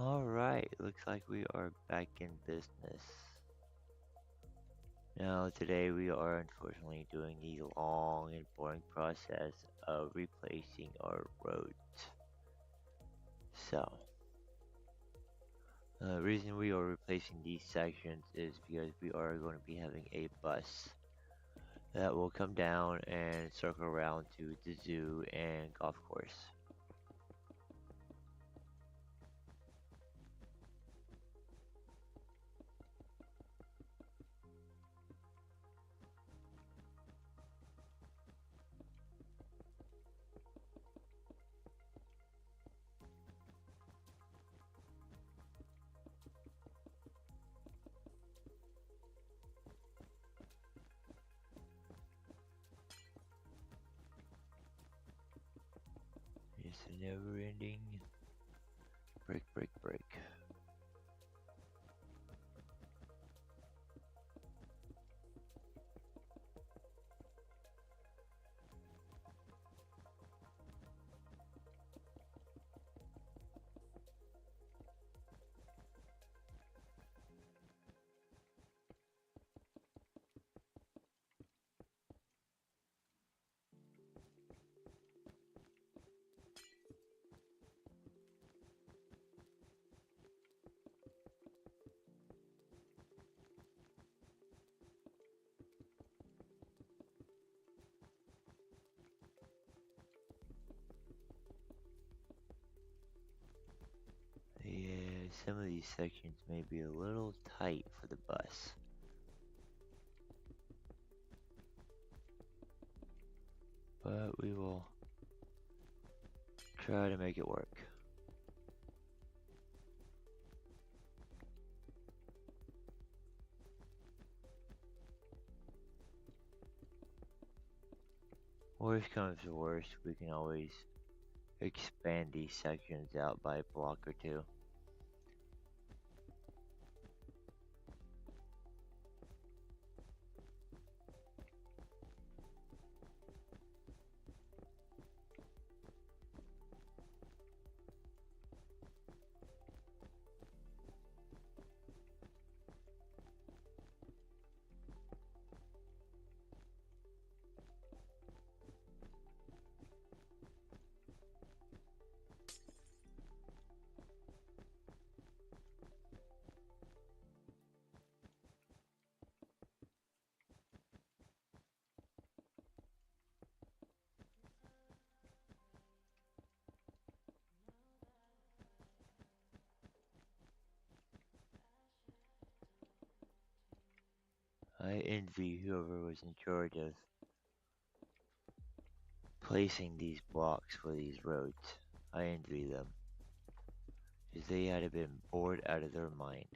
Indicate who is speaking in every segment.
Speaker 1: Alright, looks like we are back in business. Now, today we are unfortunately doing the long and boring process of replacing our roads. So, the reason we are replacing these sections is because we are going to be having a bus that will come down and circle around to the zoo and golf course. It's a never ending break. Yeah, some of these sections may be a little tight for the bus, but we will try to make it work. Worst comes to worst, we can always expand these sections out by a block or two. I envy whoever was in charge of placing these blocks for these roads. I envy them, because they had to been bored out of their mind.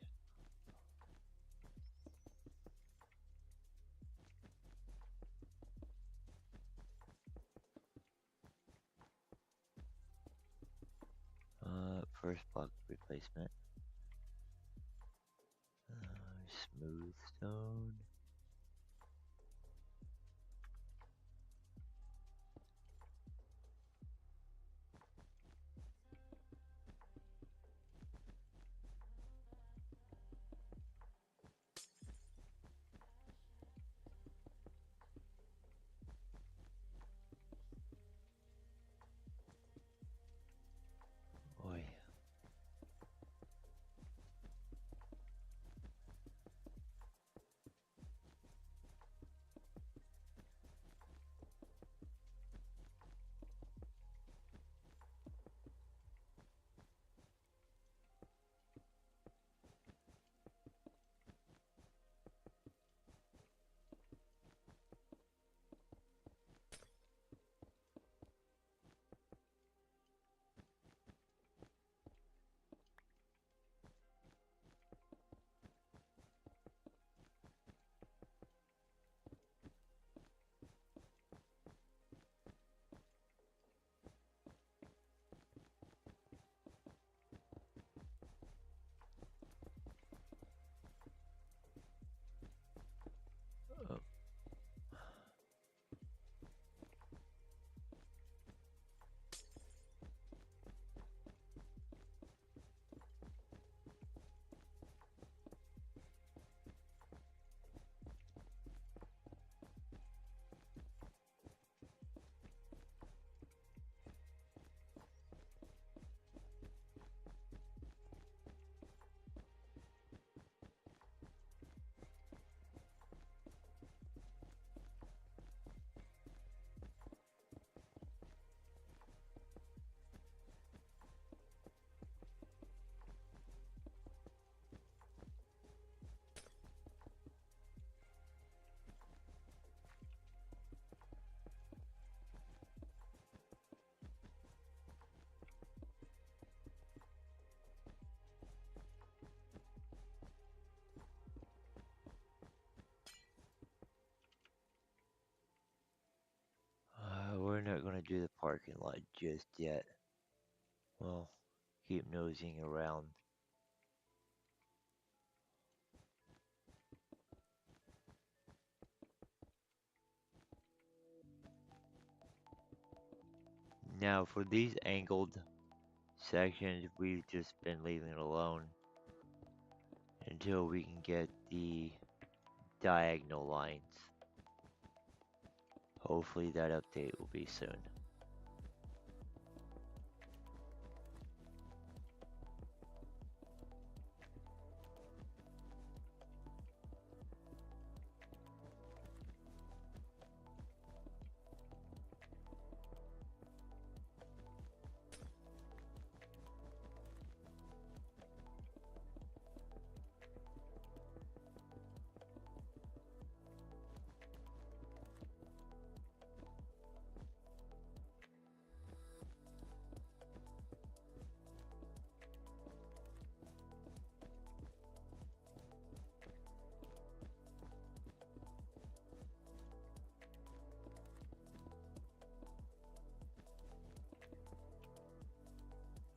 Speaker 1: First block replacement. Smooth stone. Boy. we're not gonna do the parking lot just yet. Well, keep nosing around. Now for these angled sections, we've just been leaving it alone until we can get the diagonal lines. Hopefully that update will be soon.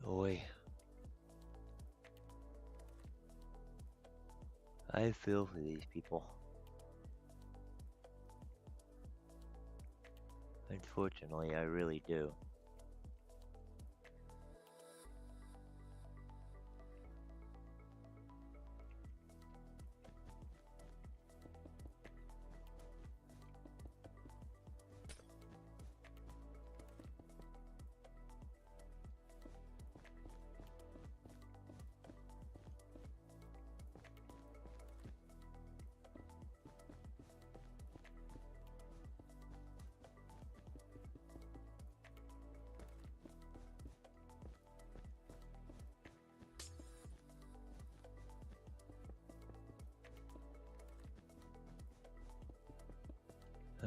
Speaker 1: Boy, I feel for these people. Unfortunately, I really do.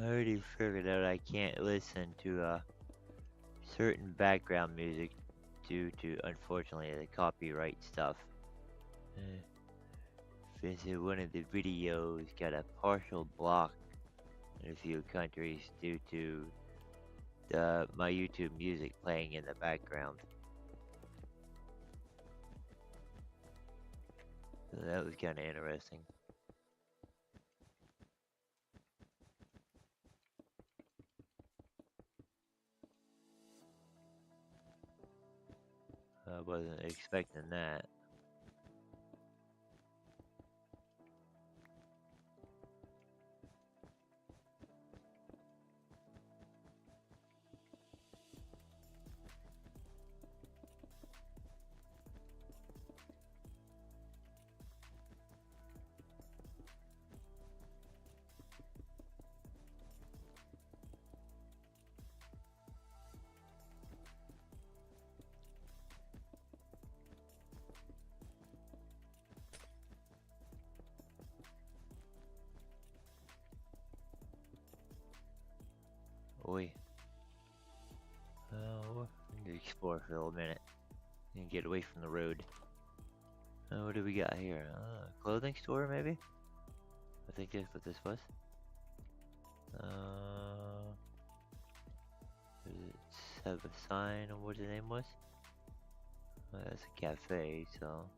Speaker 1: I already figured out I can't listen to certain background music due to, unfortunately, the copyright stuff. Visit one of the videos got a partial block in a few countries due to my YouTube music playing in the background. So that was kind of interesting. I wasn't expecting that. Oi. Oh, we need to explore for a little minute and get away from the road. What do we got here? Clothing store, maybe? I think that's what this was. Does it have a sign on what the name was? That's a cafe, so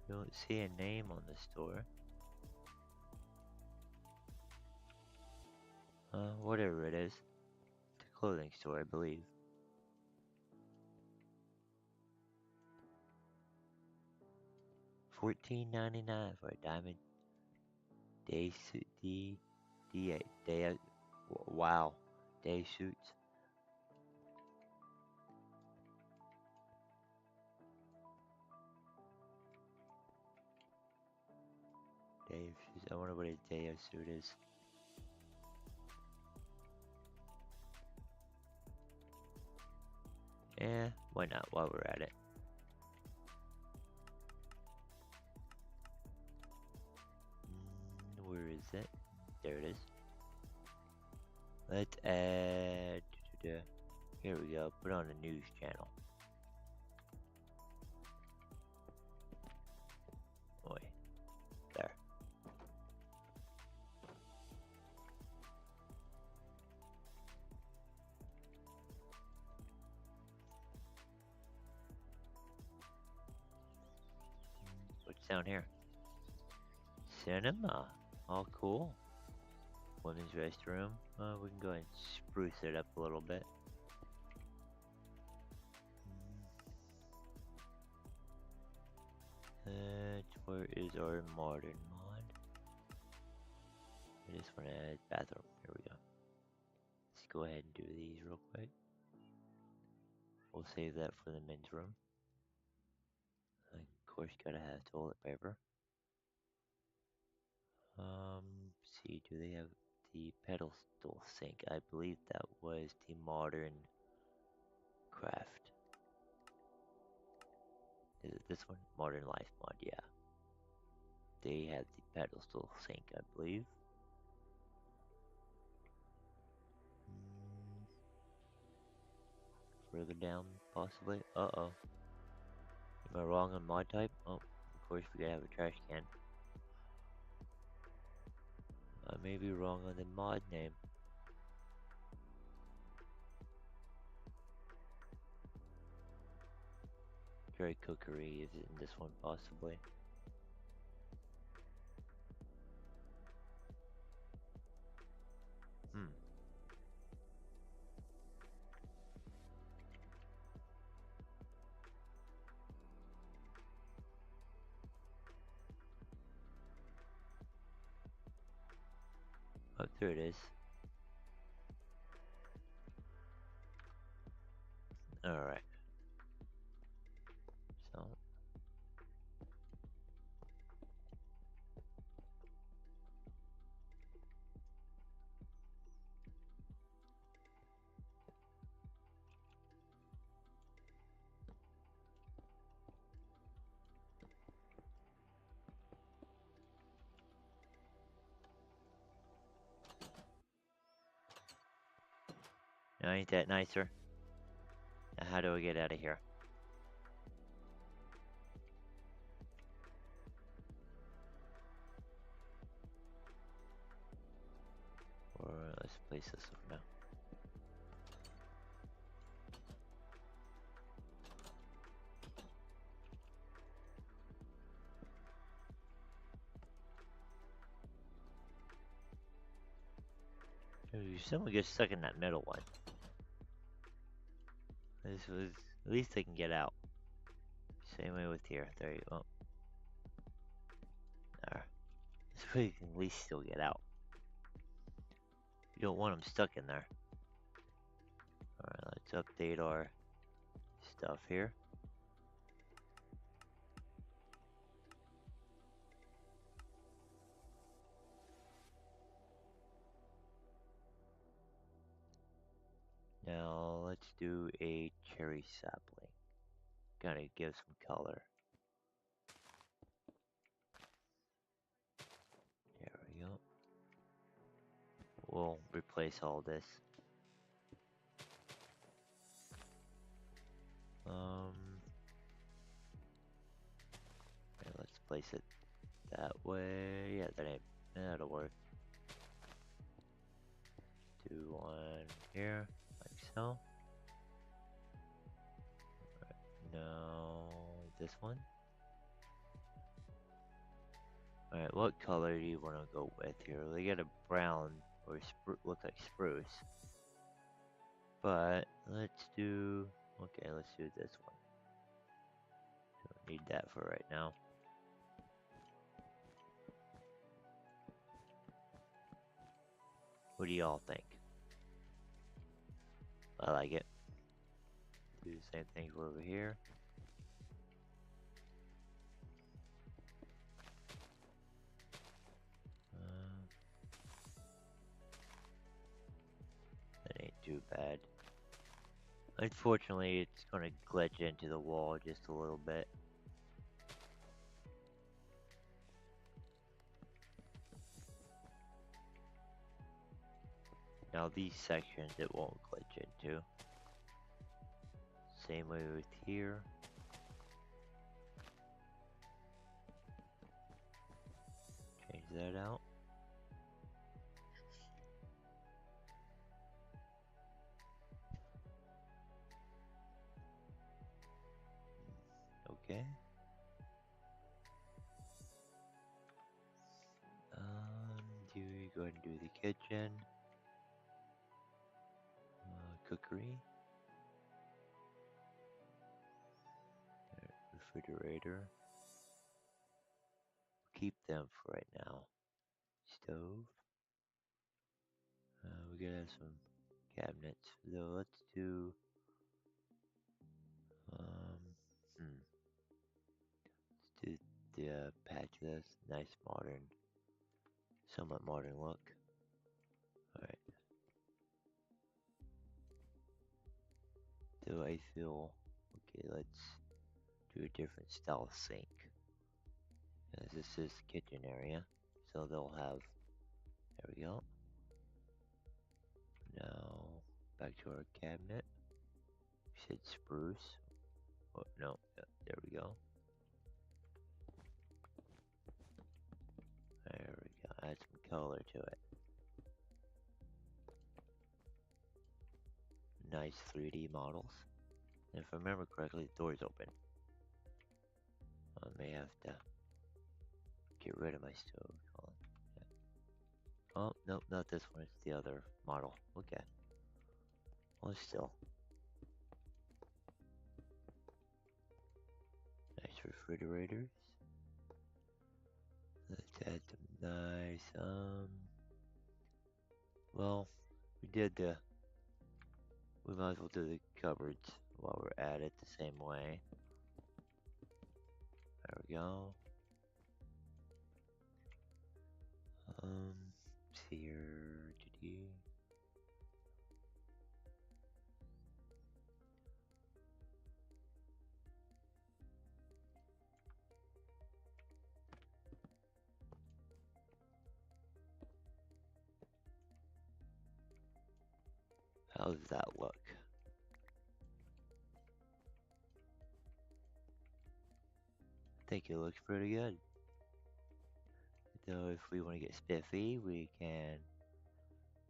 Speaker 1: I don't see a name on the store. Whatever it is. It's a clothing store, I believe. $14.99 for a diamond day suit. Wow, day suits. Day suits. I wonder what a day suit is. Yeah, why not while we're at it? Where is it? There it is. Let's add. Here we go. Put on a news channel. Boy, there. down here? Cinema. All cool. Women's restroom. We can go ahead and spruce it up a little bit. Where is our modern mod? I just want to add bathroom. Here we go. Let's go ahead and do these real quick. We'll save that for the men's room. Of course, gotta have toilet paper. See, do they have the pedestal sink? I believe that was the modern craft. Is it this one? Modern life mod, yeah. They have the pedestal sink, I believe. Further down, possibly. Uh-oh. Am I wrong on mod type? Oh, of course we gotta have a trash can. I may be wrong on the mod name. Dry cookery, is it in this one possibly? Oh, there it is. Alright. So. Now, ain't that nicer? Now, how do I get out of here? Or let's place this for now. Someone gets stuck in that middle one. This was, at least they can get out. Same way with here. There you go. There. This way you can at least still get out. You don't want them stuck in there. Alright, let's update our stuff here. Now let's do a cherry sapling. Gotta give some color. There we go. We'll replace all this. Okay, let's place it that way. Yeah, that'll work. Do one here, like so. Right, now this one. Alright, what color do you want to go with here? They got a brown or look like spruce. But let's do, okay, let's do this one. Don't need that for right now. What do y'all think? I like it. Do the same thing for over here. That ain't too bad. Unfortunately, it's gonna glitch into the wall just a little bit. Now these sections it won't glitch into. Same way with here. Change that out. Okay. ahead and do the kitchen. Cookery. Refrigerator. Keep them for right now. Stove. We gotta have some cabinets. So let's do. Let's do the patch of this nice modern, somewhat modern look. Alright. Do I feel okay? Let's do a different style sink. As this is the kitchen area, so they'll have. There we go. Now back to our cabinet. We said spruce. Oh no, there we go. There we go. Add some color to it. Nice 3D models. And if I remember correctly, the door's open. I may have to get rid of my stove. Yeah. Oh, nope, not this one. It's the other model. Okay. Well, still. Nice refrigerators. Let's add some nice, well, we might as well do the cupboards while we're at it the same way. There we go. Here, how does that look? I think it looks pretty good. So if we want to get spiffy, we can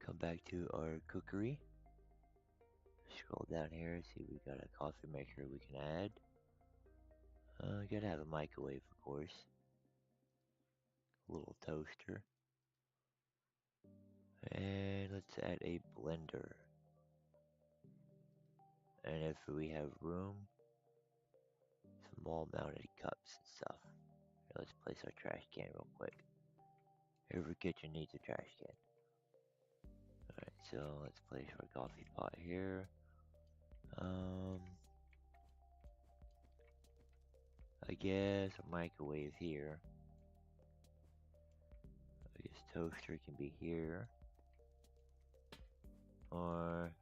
Speaker 1: come back to our cookery. Scroll down here, see we got a coffee maker we can add. Gotta have a microwave, of course. A little toaster. And let's add a blender. And if we have room, some wall-mounted cups and stuff. Here, let's place our trash can real quick. Every kitchen needs a trash can. Alright, so let's place our coffee pot here. I guess a microwave here. I guess toaster can be here. Or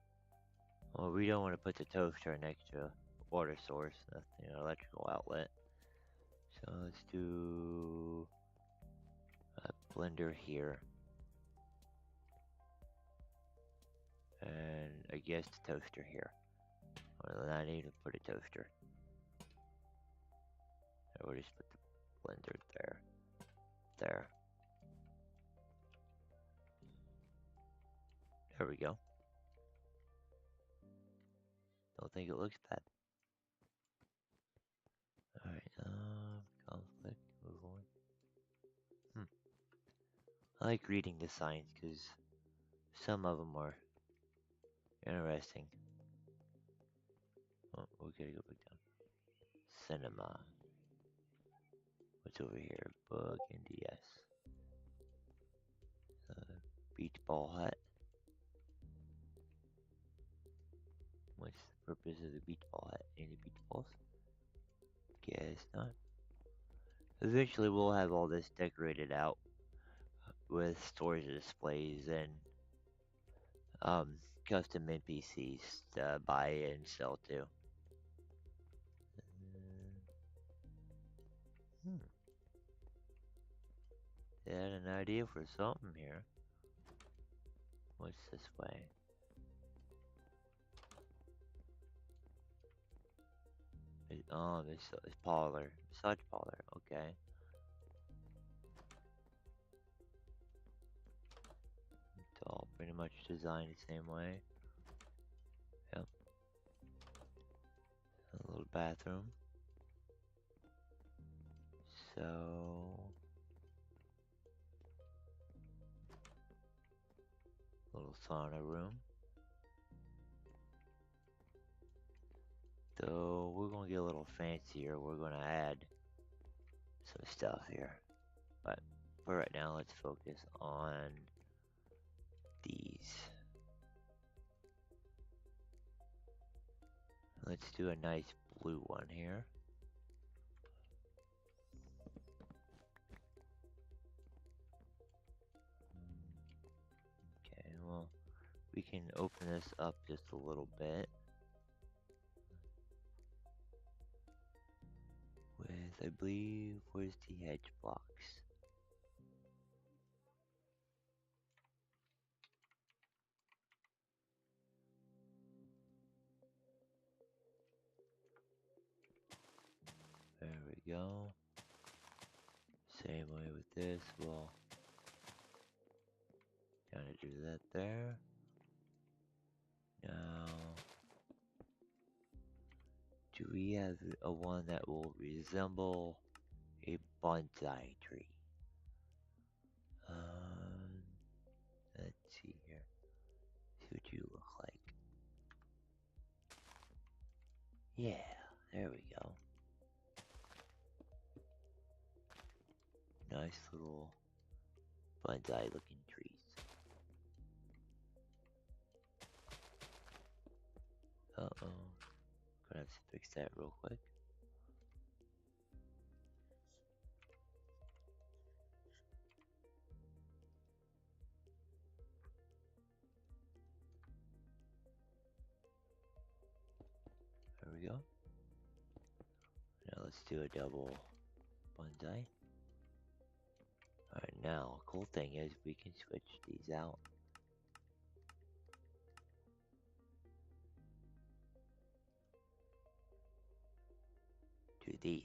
Speaker 1: we don't want to put the toaster next to a water source, you know, electrical outlet. So let's do a blender here. And I guess the toaster here. Well, I need to put a toaster. I will just put the blender there. There. There we go. Don't think it looks bad. Alright, conflict, move on. I like reading the signs because some of them are interesting. Oh, we gotta go back down. Cinema. What's over here? Book and DS. Beach ball hut. What's the purpose of the beach ball hut? Any beach balls? Guess not. Eventually we'll have all this decorated out with storage displays and custom NPCs to buy and sell to. They had an idea for something here. What's this way? Oh, this is parlor. Massage parlor, okay. It's all pretty much designed the same way. Yep. A little bathroom. So sauna room. Though we're gonna get a little fancier, we're gonna add some stuff here. But for right now, let's focus on these. Let's do a nice blue one here. Okay, well, we can open this up just a little bit. With, I believe, where's the hedge blocks? There we go. Same way with this, we'll kind of do that there. Now, do we have a one that will resemble a bonsai tree? Let's see here. See what you look like. Yeah, there we go. Nice little bonsai looking trees. Uh-oh. Gonna have to fix that real quick. There we go. Now let's do a double bonsai. Alright, now, cool thing is we can switch these out. To these.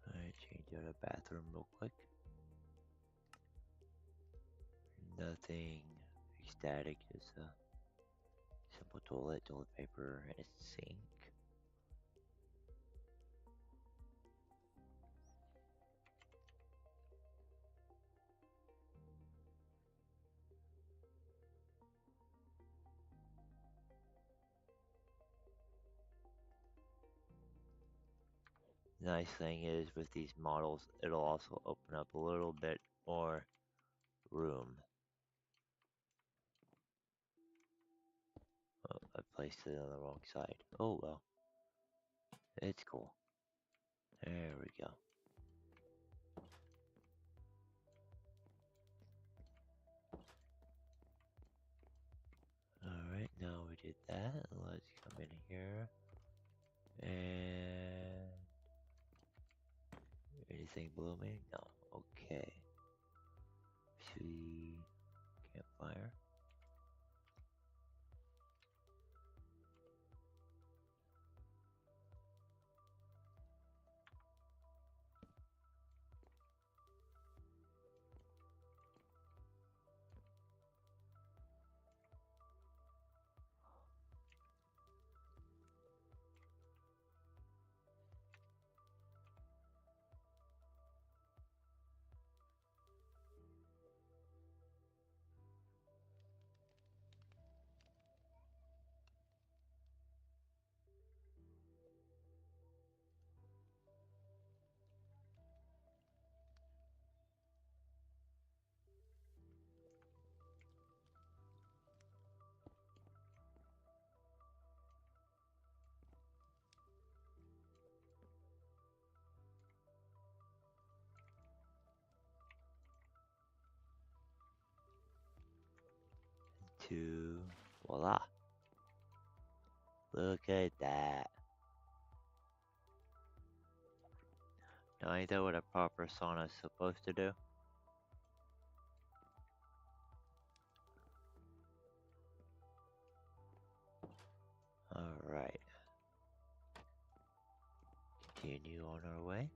Speaker 1: Alright, change out a bathroom real quick. Nothing ecstatic, just a simple toilet paper, and a sink. Nice thing is with these models, it'll also open up a little bit more room. Oh, I placed it on the wrong side. Oh well. It's cool. There we go. Alright, now we did that. Let's come in here. And anything blooming? No. Okay. See, campfire. To voila. Look at that. Now ain't that what a proper sauna is supposed to do? Alright. Continue on our way.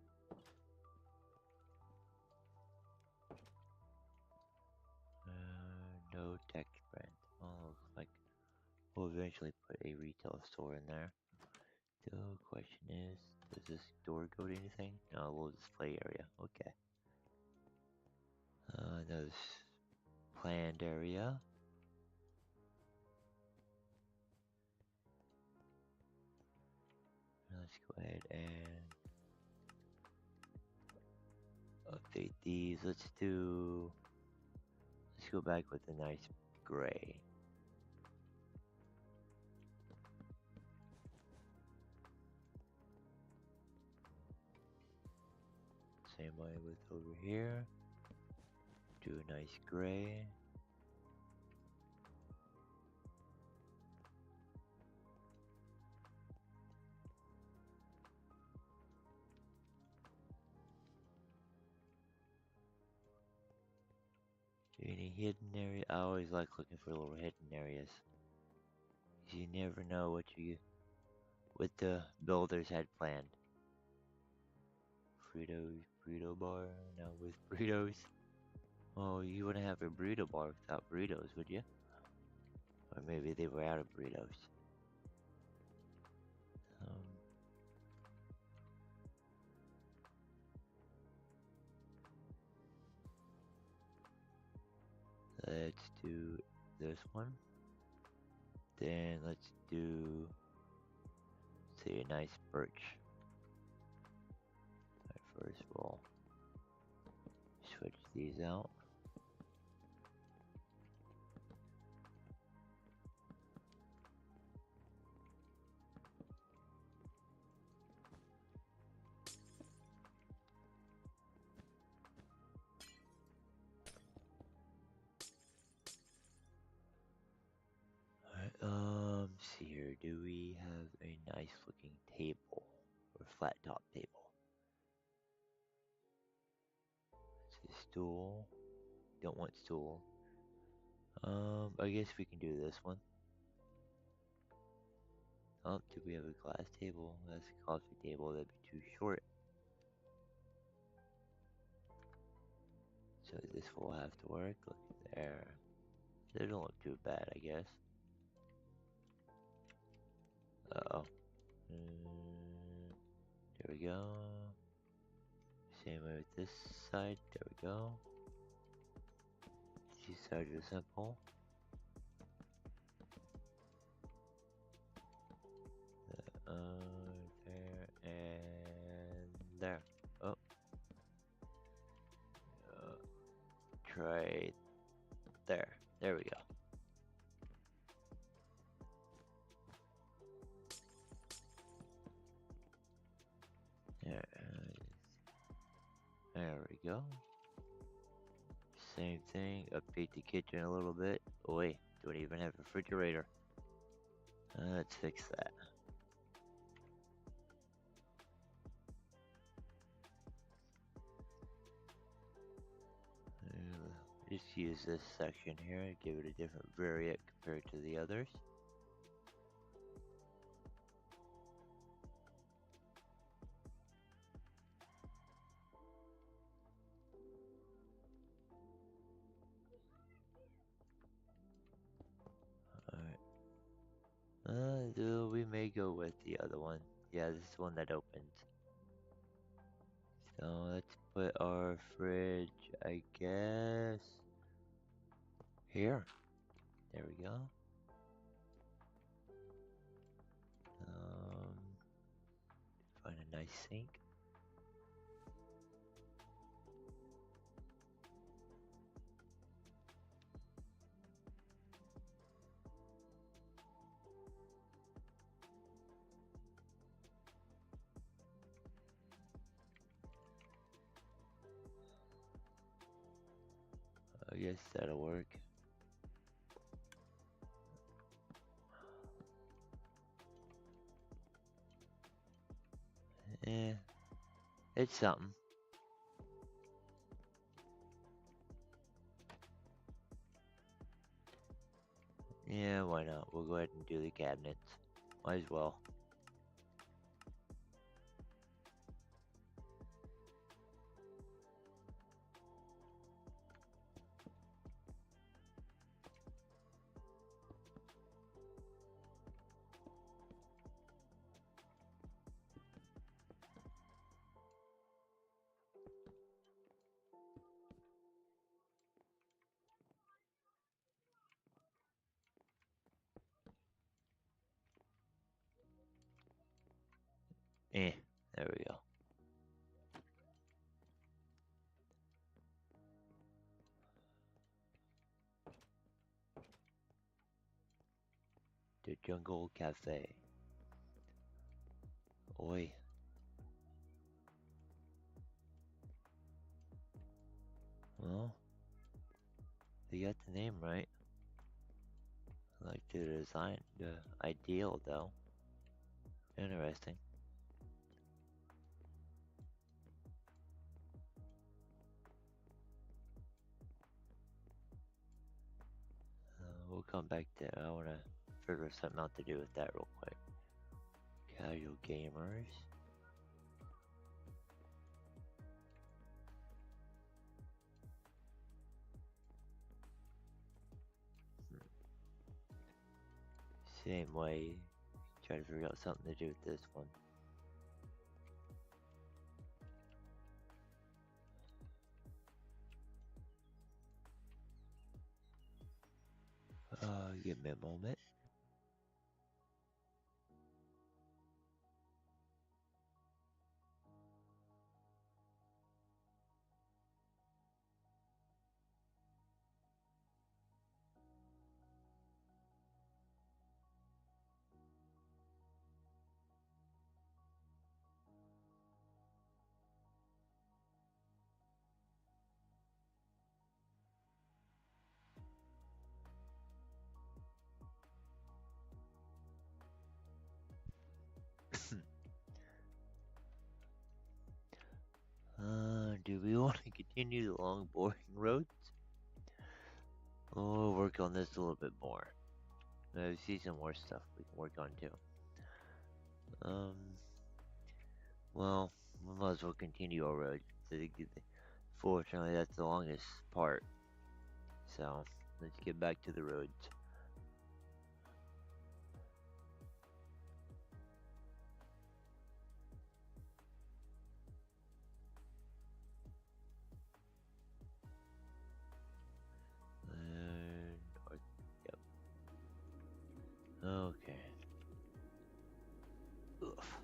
Speaker 1: Burrito Tech Brand. Oh, looks like we'll eventually put a retail store in there. The question is, does this door go to anything? No, little display area. Okay. Another planned area. Let's go ahead and update these. Let's go back with a nice gray. Same way with over here. Do a nice gray. Any hidden area? I always like looking for little hidden areas. You never know what the builders had planned. Burrito bar, now with burritos. Oh, you wouldn't have a burrito bar without burritos, would you? Or maybe they were out of burritos. Let's do this one. Then let's do, say, a nice birch. Alright, first we'll switch these out. See here, do we have a nice looking table or flat top table? Let's see, stool. Don't want stool. I guess we can do this one. Oh, do we have a glass table? That's a coffee table, that'd be too short. So this will have to work. Look there. They don't look too bad, I guess. Uh-oh. There we go. Same way with this side. There we go. These sides are simple. There and there. Oh. Try there. There we go. There we go. Same thing. Update the kitchen a little bit. Oh wait, don't even have a refrigerator. Let's fix that. Just use this section here and give it a different variant compared to the others. Alright. We may go with the other one. Yeah, this is the one that opens. So let's put our fridge, I guess, here. There we go. Find a nice sink. I guess that'll work. Eh, it's something. Yeah, why not? We'll go ahead and do the cabinets. Might as well. There we go. The Jungle Cafe. Oi. Well, they got the name right. I like the design, the ideal though. Interesting. We'll come back to. I want to figure something out to do with that real quick. Casual gamers. Same way. Try to figure out something to do with this one. Give me a moment. Do we want to continue the long, boring roads? We'll work on this a little bit more. I see some more stuff we can work on too. Well, we might as well continue our road. Fortunately, that's the longest part. So, let's get back to the roads. Yep. Okay. Oof.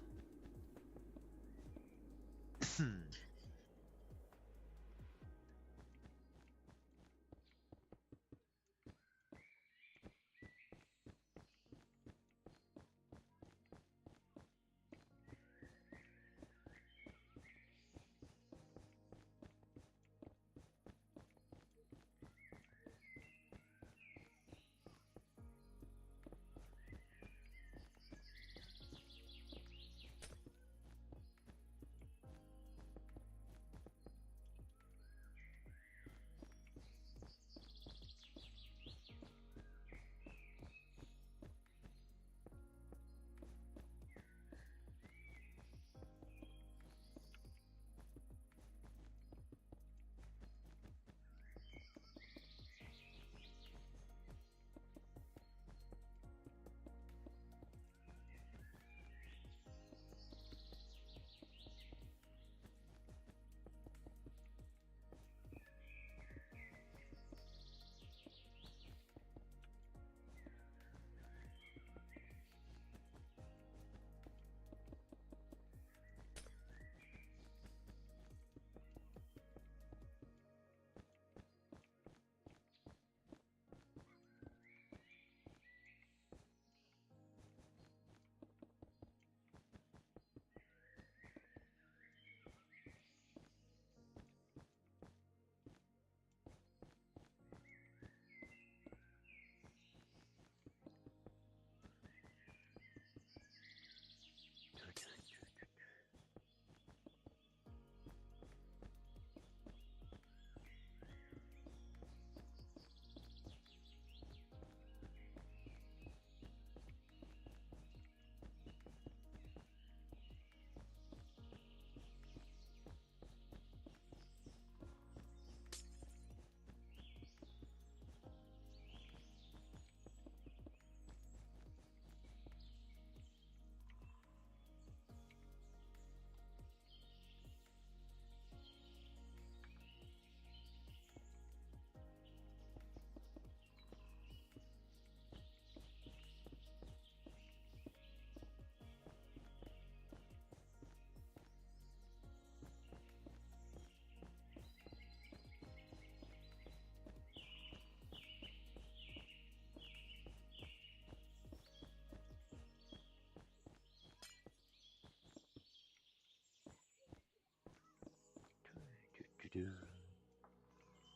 Speaker 1: do.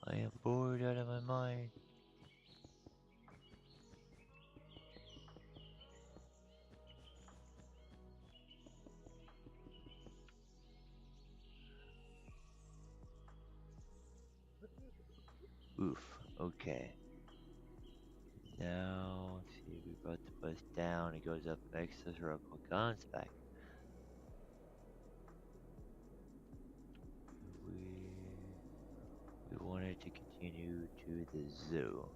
Speaker 1: I am bored out of my mind. Oof, okay. Now, let's see, we brought the bus down, it goes up next to Circle Guns back. We wanted to continue to the zoo.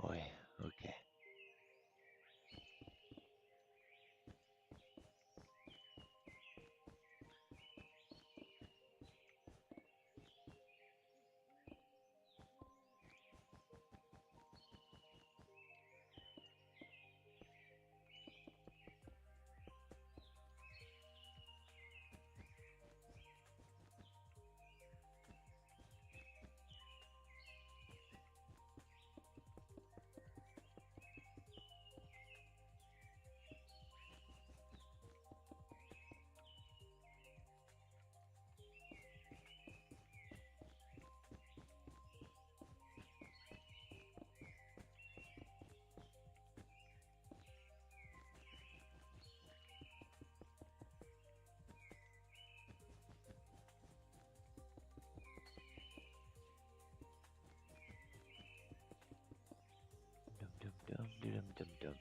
Speaker 1: Oi, okay. Dum dum dum dum dum dum.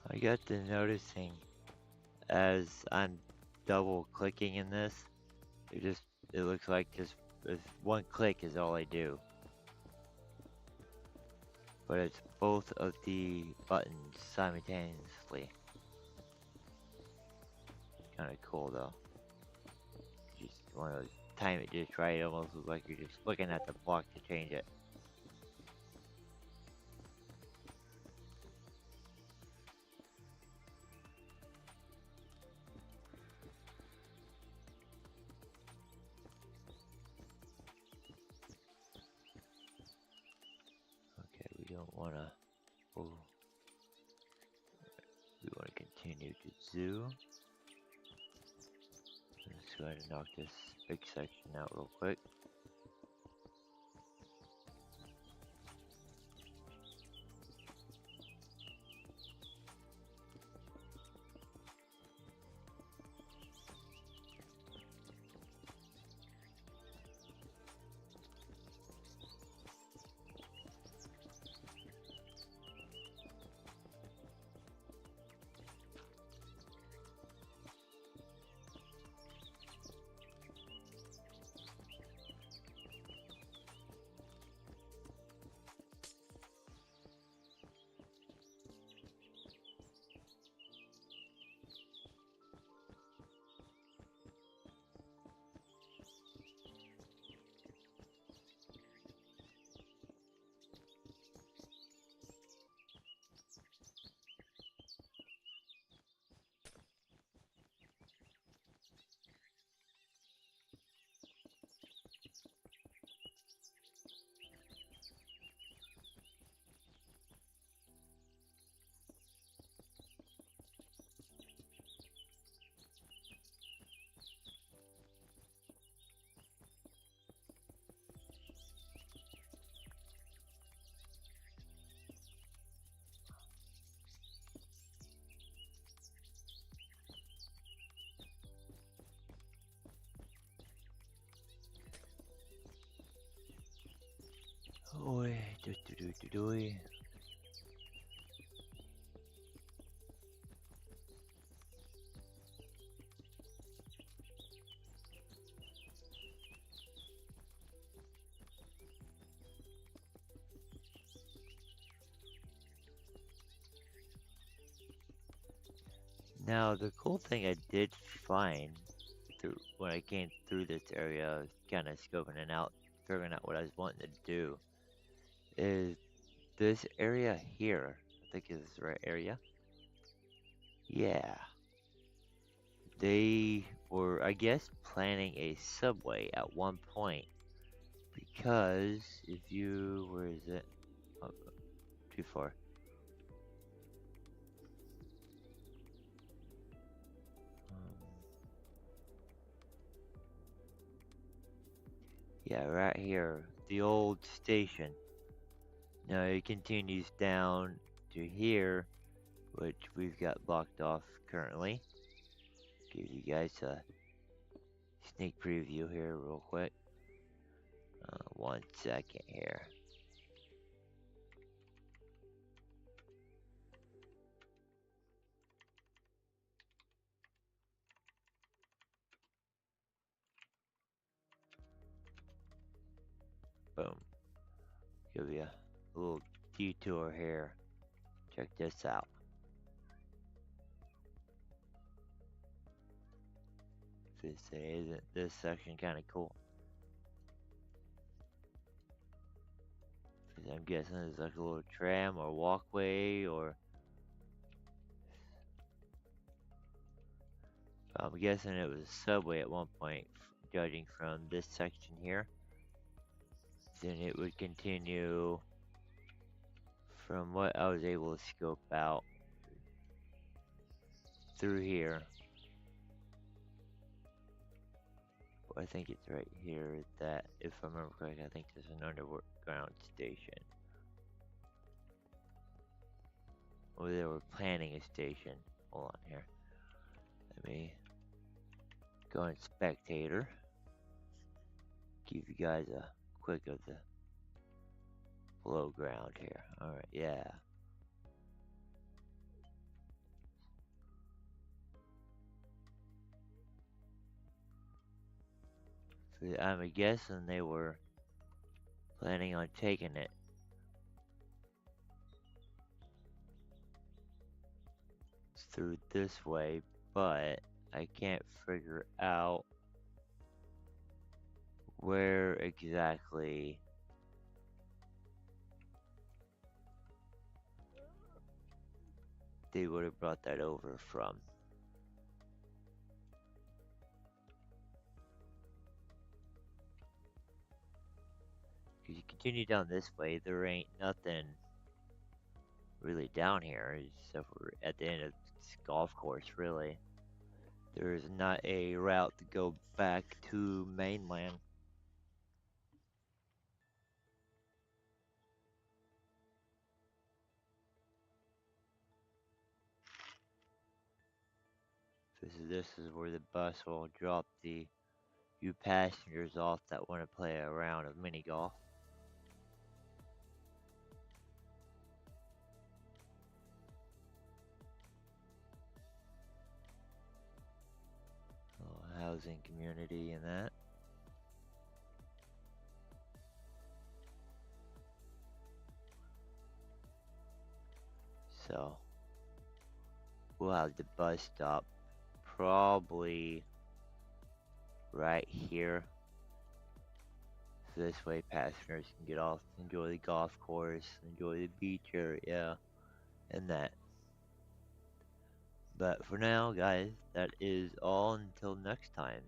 Speaker 1: I got to noticing as I'm double clicking in this, it looks like just one click is all I do. But it's both of the buttons simultaneously. kind of cool though. Just one of those time it just right, almost looks like you're just looking at the block to change it. Okay, we don't want to. Oh, we want to continue to zoo. Let's go ahead and knock this big section out real quick. Oi, do. Now, the cool thing I did find through when I came through this area, I was kind of scoping it out, figuring out what I was wanting to do, is this area here. I think is the right area. Yeah. They were, I guess, planning a subway at one point. Because if you, where is it? Oh, too far. Yeah, right here, the old station. Now it continues down to here, which we've got blocked off currently. Give you guys a sneak preview here real quick. 1 second here. Boom. Give you a little detour here. Check this out. Isn't this section kind of cool? I'm guessing there's like a little tram or walkway or... I'm guessing it was a subway at one point, judging from this section here. Then it would continue from what I was able to scope out through here. I think it's right here that, if I remember correctly, I think there's an underground station. Or they were planning a station. Hold on here. Let me go on spectator. Give you guys a quick of the below ground here. Alright, yeah. So I'm guessing they were planning on taking it through this way, but I can't figure out where exactly they would have brought that over from. Because you continue down this way, there ain't nothing really down here, except for at the end of this golf course, really. There is not a route to go back to mainland. This is where the bus will drop you passengers off that want to play a round of mini golf. Little housing community and that. So we'll have the bus stop probably right here. So this way passengers can get off, enjoy the golf course, enjoy the beach area, and that. But for now, guys, that is all until next time.